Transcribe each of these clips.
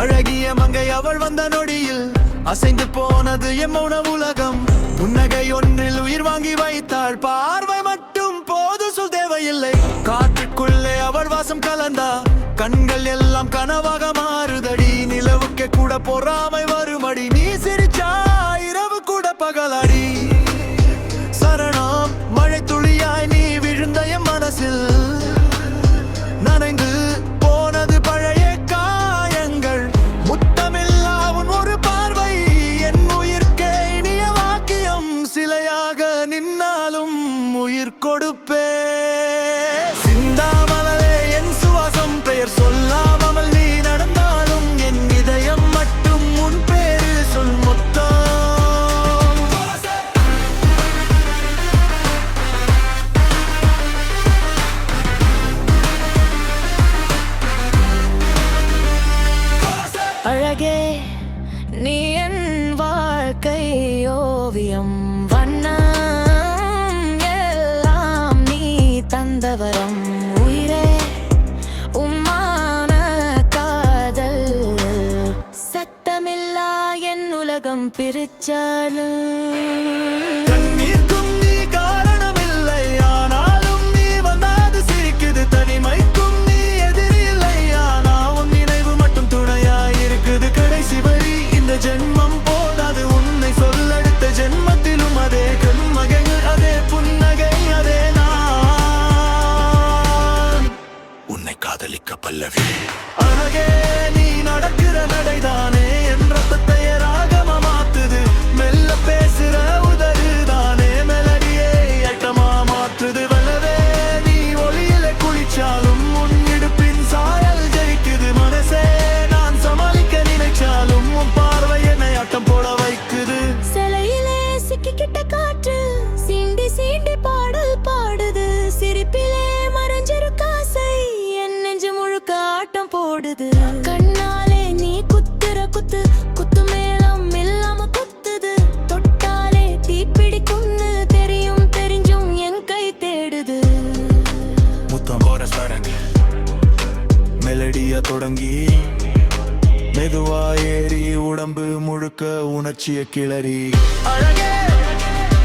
அழகிய மங்கை அவள் வந்த நொடியில் அசைந்து போனது என் மௌன உலகம். புன்னகை ஒன்றில் உயிர் வாங்கி வைத்தாள், பார்வை மட்டும் போது சொல் தேவையில்லை. காற்றுக்குள்ளே அவள் வாசம் கலந்தா, கண்கள் எல்லாம் கனவாக மாறுதடி. நிலவுக்கே கூட பொறாமை வருமடி, நீ சிரிச்சா இரவு கூட பகலடி. சரணம் மழை துளியாய் நீ விழுந்த என் மனசில், நனைந்து போனது பழைய காயங்கள். முத்தமில்லா உன் ஒரு பார்வை என் உயிர்க்கே இனிய வாக்கியம். சிலையாக நின்னாலும் உயிர் கொடுப்பே. சிந்தாமலே என் சுவாசம், பெயர் சொல்லாமல் நீ நடந்தாலும் என் இதயம் மட்டும் உன் பேரு சொல் மொத்தம். அழகே நீ என் வாழ்க்கை ஓவியம், வண்ணம் எல்லாம் நீ தந்தவரம். உயிரே உம்மான காதல், சத்தமில்லா என் உலகம் பிரிச்சாலும். கண்ணீர்க்கும் நீ காரணமில்லை, ஆனாலும் நீ வந்தாது சிரிக்குது. தனிமைக்கும் நீ எதிரி இல்லை, ஆனா உன் நினைவு மட்டும் துணையாயிருக்குது. கடைசி வரி இந்த ஜென்மம் போதாது, உன்னை சொல்லெடுத்த ஜென்மத்திலும் அதே கண்மகைகள், அதே புன்னகை, அதே நான் உன்னை காதலிக்க பல்லவி. அழகே நீ நடக்கிற நடைதானே என் ரத்தத்தை ராகமா மாத்துது. மெல்ல பேசுற உதறுதானே மெலடியே ஐட்டமா மாற்றுது. வல்லவே நீ ஒளியில குளிச்சாலும் உன் இடுப்பின் சாயல் ஜெயிக்குது. மனசே நான் சமாளிக்க நினைச்சாலும் உன் பார்வை என்னை ஆட்டம் போட வைக்குது. சிலையிலே சிக்கிக்கிட்ட காற்று சீண்டி சீண்டி பாடல் பாடுது. சிரிப்பிலே மறைஞ்சிருக்க ஆசை என் நெஞ்சு முழுக்க ஆட்டம் போடுது. கண்ணாலே நீ குத்துற குத்து, குத்து மேளம் இல்லாம குத்துது. தொட்டாலே தீப்பிடிக்கும்னு தெரியும், தெரிஞ்சும் என் கை தேடுது. முத்தம் போற சடங்கு மெலடிய தொடங்கி மெதுவா ஏறி உடம்பு முழுக்க உணர்ச்சிய கிளறி. அழகே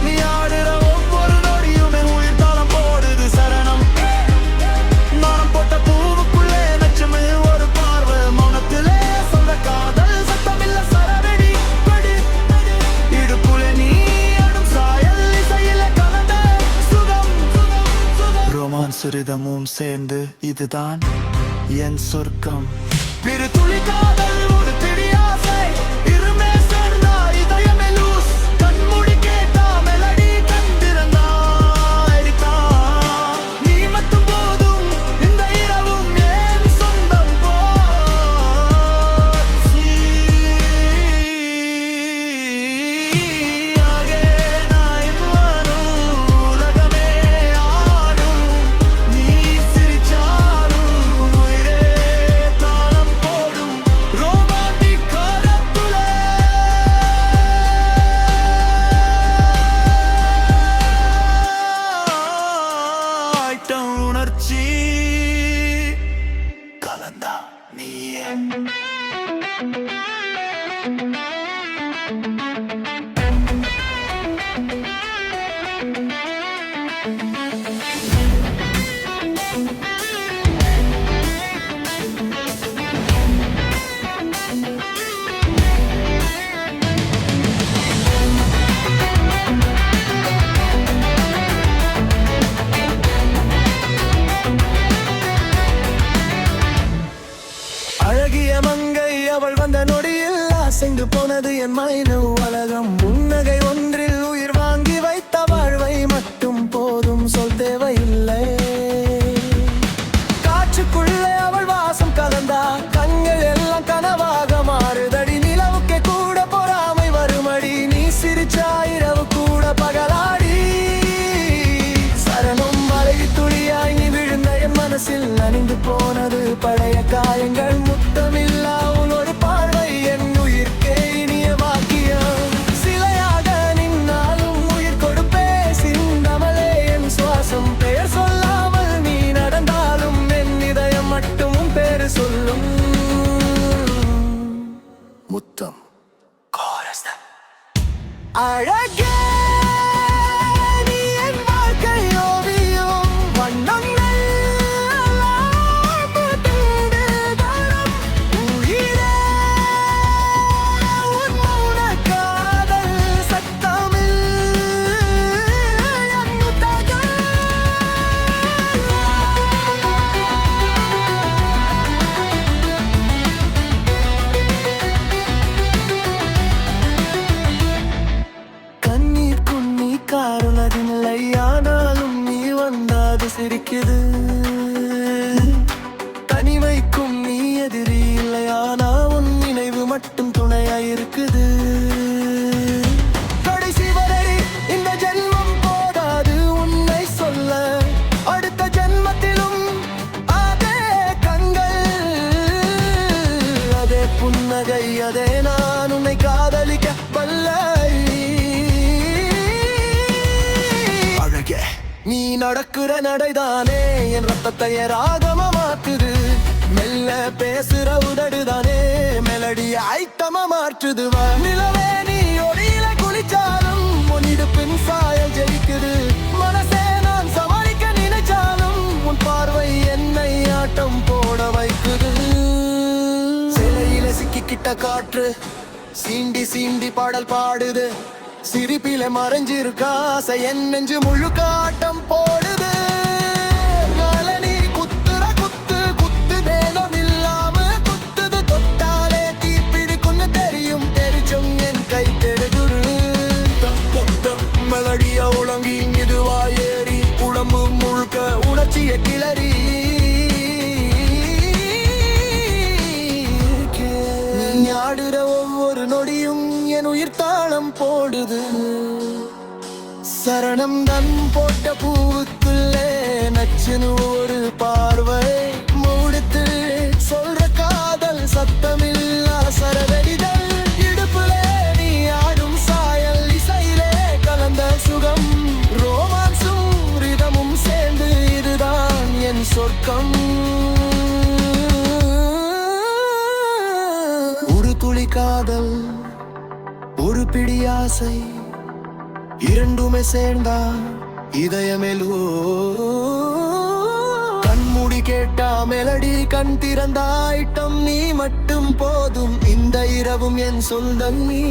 நீ ஆடுற ஒவ்வொரு நொடியுமே உயிர் தாளம் போடுது. சரணம் நாணம் போட்ட பூவுக்குள்ளே நச்சமே ஒரு பார்வை. மௌனத்திலே சொல்ற காதல் சத்தமில்ல சரவெடி படி. இடுப்புல நீ அடும் சாயல் இசையில கலந்த சுகம். ரொமான்ஸ் ரிதமும் சேர்ந்து இதுதான் என் சொர்க்கம். பிறு துளி காதல் ஒரு பிடி ஆசை, இருமே சேர்ந்தா இதயமே லூஸ். கண்மூடி கேட்டா மெலடி கண்டிருந்தா எரித்தா. நீ மட்டும் போதும் இந்த இரவும் ஏன் சொந்தம் போச்சு. ஆகே நான் வானும் உலகமே ஆடும். நீ சிரிச்சாலும் உயிரே தாளம் போடும். ரோமான்டிக் காலத்துல ஆயிட்டம் உணர்ச்சி கலந்தா நீயே. அழகிய மங்கை அவள் வந்த நொடியில் அசைந்து போனது என் மைன உலகம். புன்னகை ஒன்றில் உயிர் வாங்கி வைத்த வாழ்வை மட்டும் போதும் சொல் தேவையில்லை. காற்றுக்குள்ளே அவள் வாசம் கலந்தா, கண்கள் எல்லாம் கனவாக மாறுதடி. நிலவுக்கே கூட பொறாமை வருமடி, நீ சிரிச்சா இரவு கூட பகலாடி. சரணம் மழை துளியாய் நீ விழுந்த என் மனசில், நனைந்து போனது பழைய காயங்கள். முத்தமில்லா உன் ஒரு பார்வை என் உயிர்க்கே இனிய வாக்கியம். சிலையாக நின்ன அழகே நீ என் வாழ்க்கை ஓவியம் வண்ணங்கள் உயிரே உன் மௌன காதல் சத்தமில் என் முத்தங்கள். கண்ணீர் குன்னி காருலகில்லை ஆனாலும் நீ வந்தாது சிரிக்குது தனிமைக்கும் நீ எதிரி இல்லை ஆனா உன் நினைவு மட்டும் துணையாயிருக்குது கடைசி வரை இந்த ஜென்மம் போதாது உன்னை சொல்ல அடுத்த ஜென்மத்திலும் அதே கண்கள் அதே புன்னகை அதே நான் உன்னை காதலிக்க வல்லை. அழகே நீ நடக்கிற நடைதானே என் ரத்தத்தை ராகமா மாத்துது மெல்ல பேசுற உதடுதானே மெலடிய ஐட்டமா மாற்றுது நிலவே நீ ஒளியில குளிச்சாலும் உன் இடுப்பின் சாயல் ஜெயிக்குது மனசே நான் சமாளிக்க நினைச்சாலும் உன் பார்வை என்னை ஆட்டம் போட வைக்குது சிலையில சிக்கிக்கிட்ட காற்று சீண்டி சீண்டி பாடல் பாடுது சிரிப்பில மறைஞ்சிருக்க ஆசை என் நெஞ்சு முழுக்க ஆட்டம் போடுது நீ குத்துற குத்து குத்து வேகம் இல்லாம குத்துது தொட்டாலே தீப்பிடிக்குன்னு தெரியும் தெரிச்சும் என் கை தெடுகுரு மெலடியா உலங்கி இதுவா ஏறி உடம்பு முழுக்க உணர்ச்சிய கிளறி நீ ஆடுற ஒவ்வொரு நொடியும் என் உயிர் தாளம் போடுது சரணம் தன் போட்ட பூவுக்குள்ளே நச்சுன்னு ஒரு பார்வை மூடுத்து சொல்ற காதல் சத்தமில்லா சரவெடிதல் இடுப்புல நீ ஆடும் சாயல் இசையிலே கலந்த சுகம் ரோமான்ஸும் ரிதமும் சேர்ந்து இதுதான் என் சொர்க்கம் ஒரு துளி காதல் ஒரு பிடி ஆசை இரண்டுமே சேர்ந்தா இதயமெலோ கண்மூடி கேட்டா மெலடி கண் திறந்த ஐட்டம் நீ மட்டும் போதும் இந்த இரவும் என் சொந்தம் நீ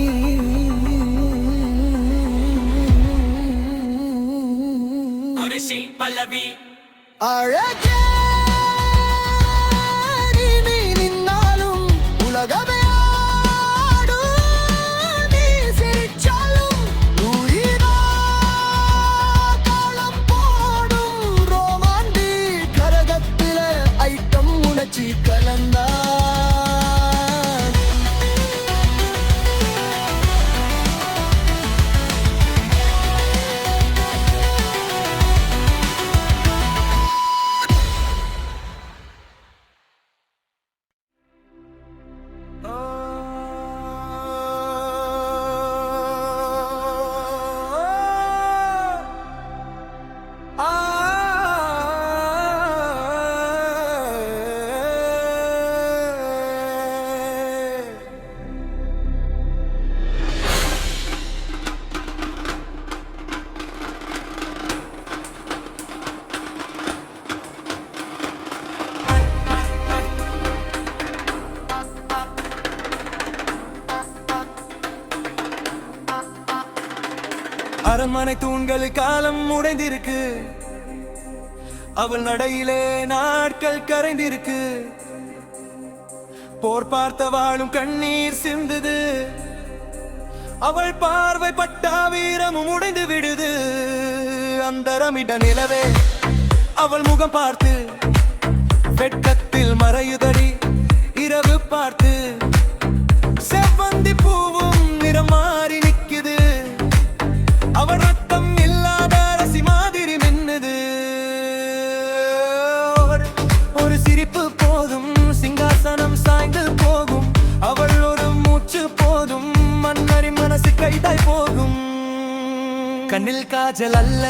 பல்லவி அழகே நீ நின்னாலும் உலகமே கலந்தா அரண்மனை தூண்கள் காலம் உடைந்திருக்கு அவள் நடையிலே நாட்கள் கரைந்திருக்கு போர் பார்த்த வாழும் கண்ணீர் சிந்துது அவள் பார்வை பட்டா வீரமும் உடைந்து விடுது அந்தரமிட நிலவே அவள் முகம் பார்த்து வெட்கத்தில் மறையுதடி இரவு பார்த்து செவ்வந்தி பூவும் நிறம் மாறி நிக்குது அவள் ரத்தம் இல்லாத ரசி மாதிரி மின்னுது ஒரு சிரிப்பு போதும் சிங்காசனம் சாய்ந்து போகும் அவள் ஒரு மூச்சு போதும் மன்னரி மனசு கைதாய் போகும் கண்ணில் காஜல் அல்ல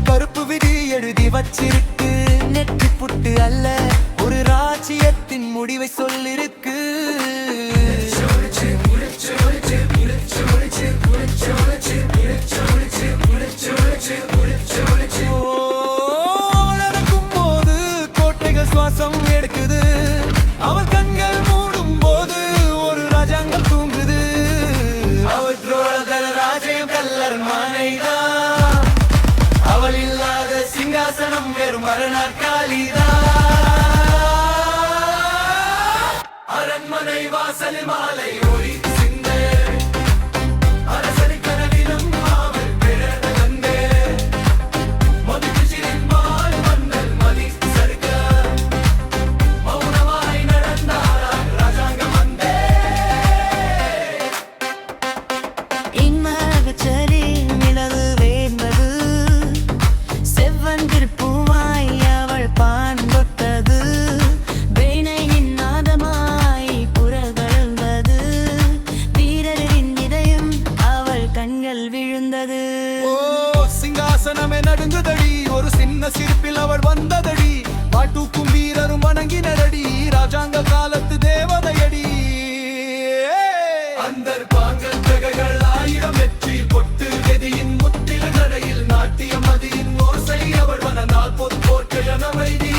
கருப்பு விதி எழுதி வச்சிருக்கு நெற்றி புட்டு அல்ல ஒரு ராஜ்யத்தின் முடிவை சொல்லிருக்கு அரண்மனை வாசலில் மாலை ஒளி சிந்த அரசரி கனவிலும் அவள் பிறந்த கண்டே மதுகிசிரின் மால் மன்னல் மதி சறுக்க மௌனமாய் நடந்தாராம் ராஜாங்கம் வந்தே இன்மகச்சரி நிலவு வேண்டது செவ்வந்திர் பூவாய் அவள் பான் தொட்டது வேணையின் நாதமாய் புறகழுந்தது வீரரின் இதயம் அவள் கண்கள் விழுந்தது ஓ சிங்காசனமே நடுங்குதடி ஒரு சின்ன சிரிப்பில் அவள் வந்ததடி பாட்டூக்கும் வீரரும் வணங்கினரடி ராஜாங்க காலத்து தேவதையடி அந்தர் பாங்கல் தகைகள் ஆயிரம் வெற்றி பொட்டு கதியின் முத்தில நடையில் நாட்டிய மதியின் ஓசை அவள் வனநாள் பொது போர்க்கைய அமைதி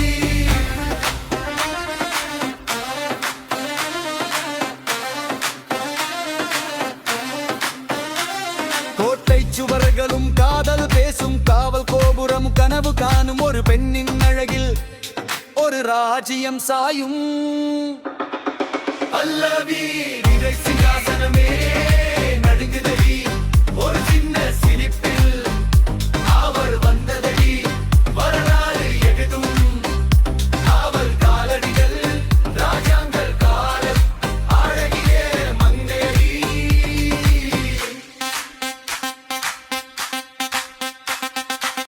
கோட்டை சுவர்களும் காதல் பேசும் காவல் கோபுரம் கனவு காணும் ஒரு பெண்ணின் அழகில் ஒரு ராஜ்யம் சாயும் பல்லவி